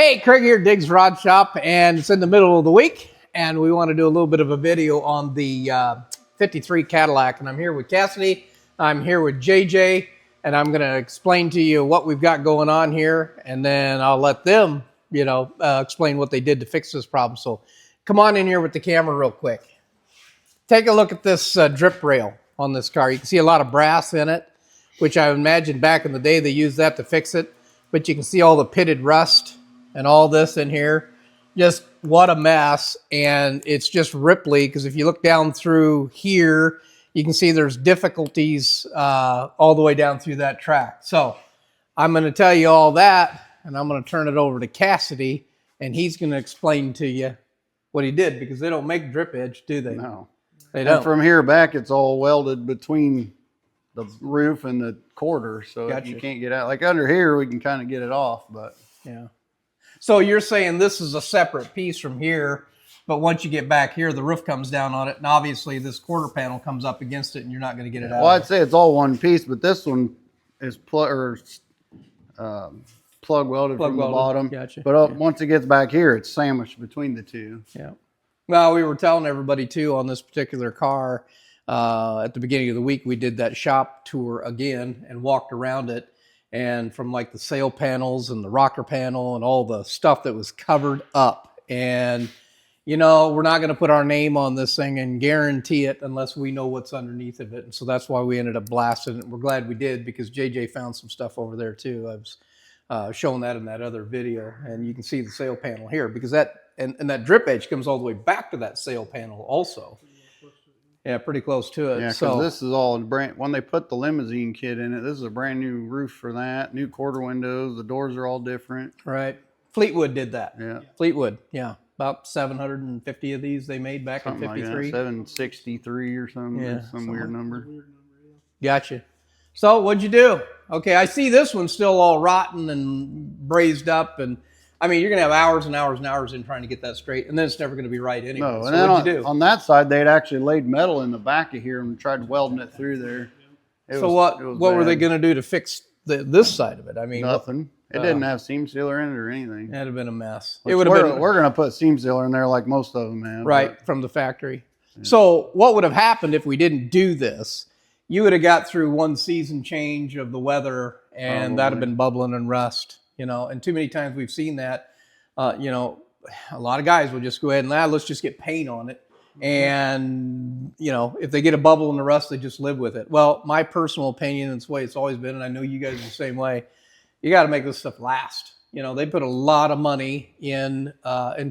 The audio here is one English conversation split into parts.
Hey, Craig here, Diggs Rod Shop, and it's in the middle of the week, and we want to do a little bit of a video on the 53 Cadillac, and I'm here with Kassidy, I'm here with JJ, and I'm going to explain to you what we've got going on here, and then I'll let them, explain what they did to fix this problem. So come on in here with the camera real quick. Take a look at this drip rail on this car. You can see a lot of brass in it, which I imagine back in the day they used that to fix it, but you can see all the pitted rust and all this in here. Just what a mess. And it's just ripply, because if you look down through here, you can see there's difficulties all the way down through that track. So I'm going to tell you all that, and I'm going to turn it over to Kassidy, and he's going to explain to you what he did, because they don't make drip edge, do they? No. They don't. And from here back, it's all welded between the roof and the quarter, so Gotcha. you can't get out. Like under here, we can kind of get it off, but yeah. So you're saying this is a separate piece from here, but once you get back here, the roof comes down on it, and obviously this quarter panel comes up against it, and you're not going to get it out. Well, I'd say it's all one piece, but this one is plug welded from the bottom. Gotcha. But once it gets back here, it's sandwiched between the two. Yeah. Well, we were telling everybody too on this particular car at the beginning of the week, we did that shop tour again and walked around it. And from like the sail panels and the rocker panel and all the stuff that was covered up. And, you know, we're not going to put our name on this thing and guarantee it unless we know what's underneath of it. And so that's why we ended up blasting it. We're glad we did, because JJ found some stuff over there too. I was showing that in that other video. And you can see the sail panel here, because that, and that drip edge comes all the way back to that sail panel also. Yeah, pretty close to it. Yeah, because this is all brand. When they put the limousine kit in it, this is a brand new roof for that. New quarter windows. The doors are all different. Right. Fleetwood did that. Yeah. Fleetwood. Yeah. About 750 of these they made back in 53. Like 763 or something. Yeah. Some weird number. Gotcha. So what'd you do? Okay, I see this one's still all rotten and brazed up, and I mean, you're going to have hours and hours and hours in trying to get that straight, and then it's never going to be right anyway. No, and so then what'd you do? On that side, they'd actually laid metal in the back of here and tried welding it through there. What were they going to do to fix this side of it? I mean, nothing. It didn't have seam sealer in it or anything. That'd have been a mess. It would have been. We're going to put seam sealer in there like most of them, man. Right, from the factory. Yeah. So what would have happened if we didn't do this? You would have got through one season change of the weather, and that'd have been bubbling and rust. You know, and too many times we've seen that. You know, a lot of guys will just go ahead and let's just get paint on it. And, you know, if they get a bubble in the rust, they just live with it. Well, my personal opinion, and it's the way it's always been, and I know you guys are the same way, you got to make this stuff last. You know, they put a lot of money in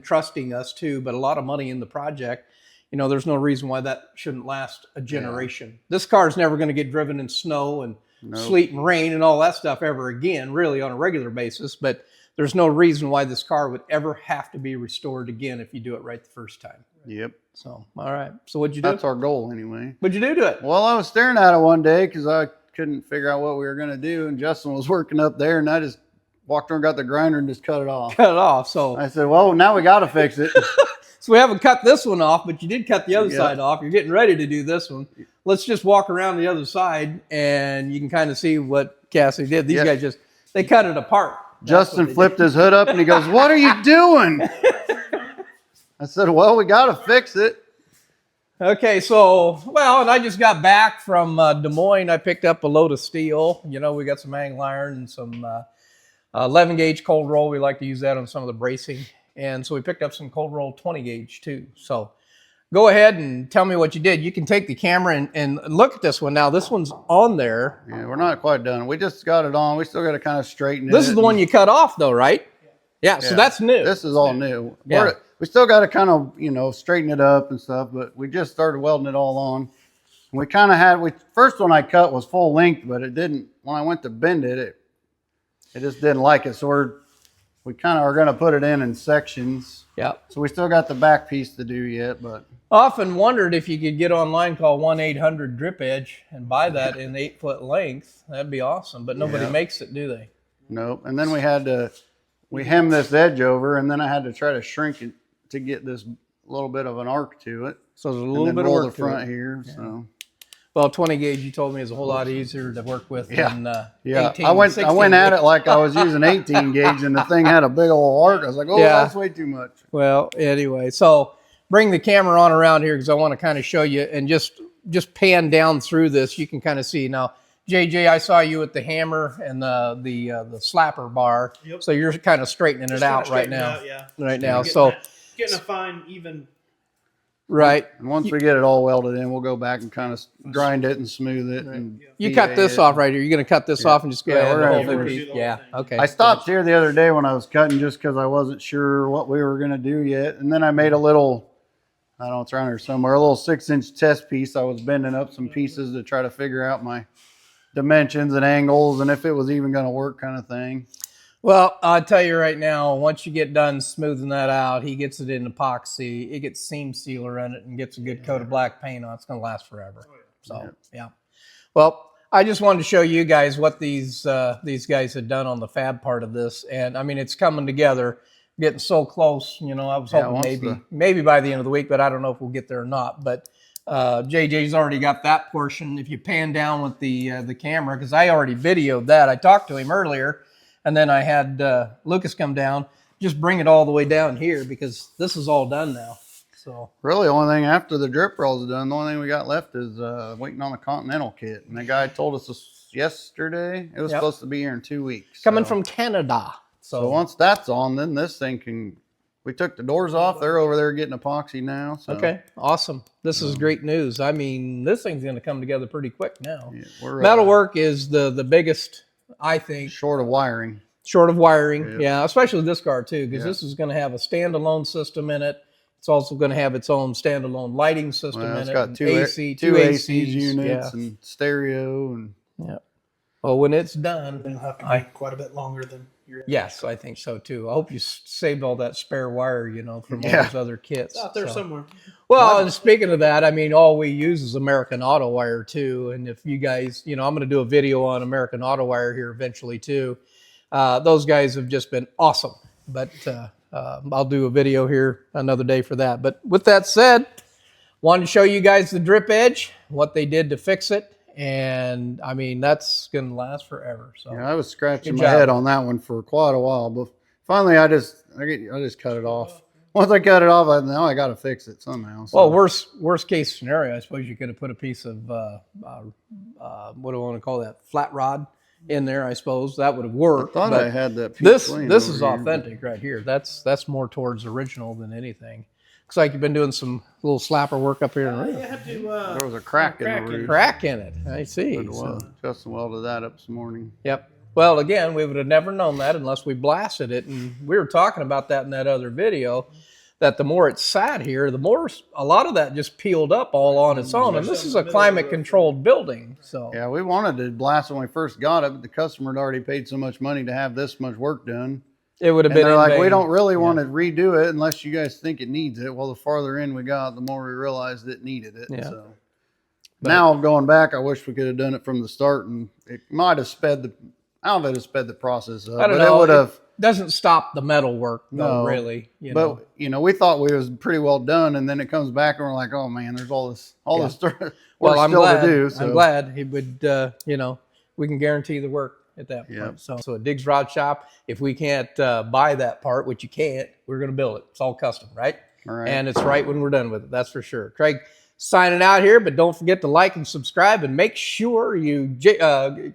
trusting us too, but a lot of money in the project. You know, there's no reason why that shouldn't last a generation. Yeah. This car is never going to get driven in snow and sleet and rain and all that stuff ever again, really on a regular basis. But there's no reason why this car would ever have to be restored again if you do it right the first time. Yep. So, all right. So what'd you do? That's our goal anyway. What'd you do to it? Well, I was staring at it one day because I couldn't figure out what we were going to do. And Justin was working up there, and I just walked over and got the grinder and just cut it off. Cut it off. So I said, well, now we got to fix it. So we haven't cut this one off, but you did cut the other side off. You're getting ready to do this one. Let's just walk around the other side, and you can kind of see what Kassidy did. These guys they cut it apart. Justin flipped his hood up and he goes, "What are you doing?" I said, "Well, we got to fix it." Okay, so, and I just got back from Des Moines. I picked up a load of steel. You know, we got some angle iron and some 11 gauge cold roll. We like to use that on some of the bracing. And so we picked up some cold roll 20 gauge too. So go ahead and tell me what you did. You can take the camera and look at this one. Now, this one's on there. Yeah, we're not quite done. We just got it on. We still got to kind of straighten it. This is the one you cut off though, right? Yeah, so that's new. This is all new. Yeah. We still got to kind of, you know, straighten it up and stuff, but we just started welding it all on. We kind of had, first one I cut was full length, but it didn't, when I went to bend it, it just didn't like it. So we kind of are going to put it in sections. Yeah. So we still got the back piece to do yet, but. Often wondered if you could get online, call 1-800-DRIP EDGE and buy that in 8-foot length. That'd be awesome, but nobody makes it, do they? Nope. And then we hemmed this edge over, and then I had to try to shrink it to get this little bit of an arc to it. So there's a little bit of roll work the front to it here. Yeah. So. Well, 20 gauge, you told me, is a whole lot easier to work with than 18. I went at it like I was using 18 gauge, and the thing had a big old arc. I was like, oh, that's way too much. Well, anyway, so bring the camera on around here because I want to kind of show you and just pan down through this. You can kind of see now. JJ, I saw you with the hammer and the slapper bar. Yep. So you're kind of straightening it out right now. Right now. So getting a fine, even. Right. And once we get it all welded in, we'll go back and kind of grind it and smooth it. Right. And you cut this off right here. You're going to cut this off and just go ahead and hold it. Yeah. Okay. I stopped here the other day when I was cutting just because I wasn't sure what we were going to do yet. And then I made a little, I don't know, it's around here somewhere, a little 6-inch test piece. I was bending up some pieces to try to figure out my dimensions and angles and if it was even going to work kind of thing. Well, I'll tell you right now, once you get done smoothing that out, he gets it in epoxy. It gets seam sealer in it and gets a good coat of black paint on it. It's going to last forever. So, yeah. Well, I just wanted to show you guys what these guys had done on the fab part of this. And, I mean, it's coming together, getting so close. You know, I was hoping maybe by the end of the week, but I don't know if we'll get there or not. But JJ's already got that portion. If you pan down with the camera, because I already videoed that. I talked to him earlier. And then I had Lucas come down, just bring it all the way down here because this is all done now. So really, the only thing after the drip rolls is done, the only thing we got left is waiting on the Continental kit. And the guy told us this yesterday. It was supposed to be here in 2 weeks. Coming from Canada. So once that's on, then this thing can. We took the doors off. They're over there getting epoxy now. So. Okay, awesome. This is great news. I mean, this thing's going to come together pretty quick now. Yeah, metalwork is the biggest. I think short of wiring, yeah, especially this car too, because this is going to have a standalone system in it. It's also going to have its own standalone lighting system in it. It's got two AC units and stereo and Well, when it's done, it'll have to be quite a bit longer than your. Yes, I think so too. I hope you saved all that spare wire, you know, from all those other kits. It's out there somewhere. Well, and speaking of that, I mean, all we use is American Auto Wire too. And if you guys, you know, I'm going to do a video on American Auto Wire here eventually too. Those guys have just been awesome. But I'll do a video here another day for that. But with that said, wanted to show you guys the drip edge, what they did to fix it. And I mean, that's going to last forever. So I was scratching my head on that one for quite a while, but finally I just cut it off. Once I cut it off, now I got to fix it somehow. So. Well, worst case scenario, I suppose you could have put a piece of what do I want to call that, flat rod in there. I suppose that would have worked. I thought I had that piece. This is authentic right here. That's more towards original than anything. Looks like you've been doing some little slapper work up here. There was a crack in the roof. Crack in it. I see. Justin welded that up this morning. Yep. Well, again, we would have never known that unless we blasted it. And we were talking about that in that other video, that the more it sat here, the more a lot of that just peeled up all on its own. And this is a climate-controlled building. So yeah, we wanted to blast when we first got it, but the customer had already paid so much money to have this much work done. It would have been. They're like, we don't really want to redo it unless you guys think it needs it. Well, the farther in we got, the more we realized it needed it. Yeah. So now going back, I wish we could have done it from the start, and it might have sped the. I don't know if it have sped the process up, I don't know. It would have. It doesn't stop the metal work, though, really. But we thought we was pretty well done, and then it comes back, and we're like, oh man, there's all this work I'm still glad, to do. So. I'm glad he would. We can guarantee the work at that point. So at Diggs Rod Shop, if we can't buy that part, which you can't, we're going to build it. It's all custom, right? All right. And it's right when we're done with it. That's for sure. Craig signing out here, but don't forget to like and subscribe, and make sure you.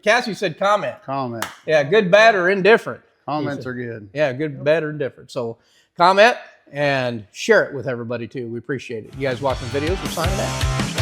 Cassie said comment. Comment. Yeah, good, bad, or indifferent. Comments are good. Yeah, good, bad, or indifferent. So comment and share it with everybody too. We appreciate it. You guys watching videos, we're signing out.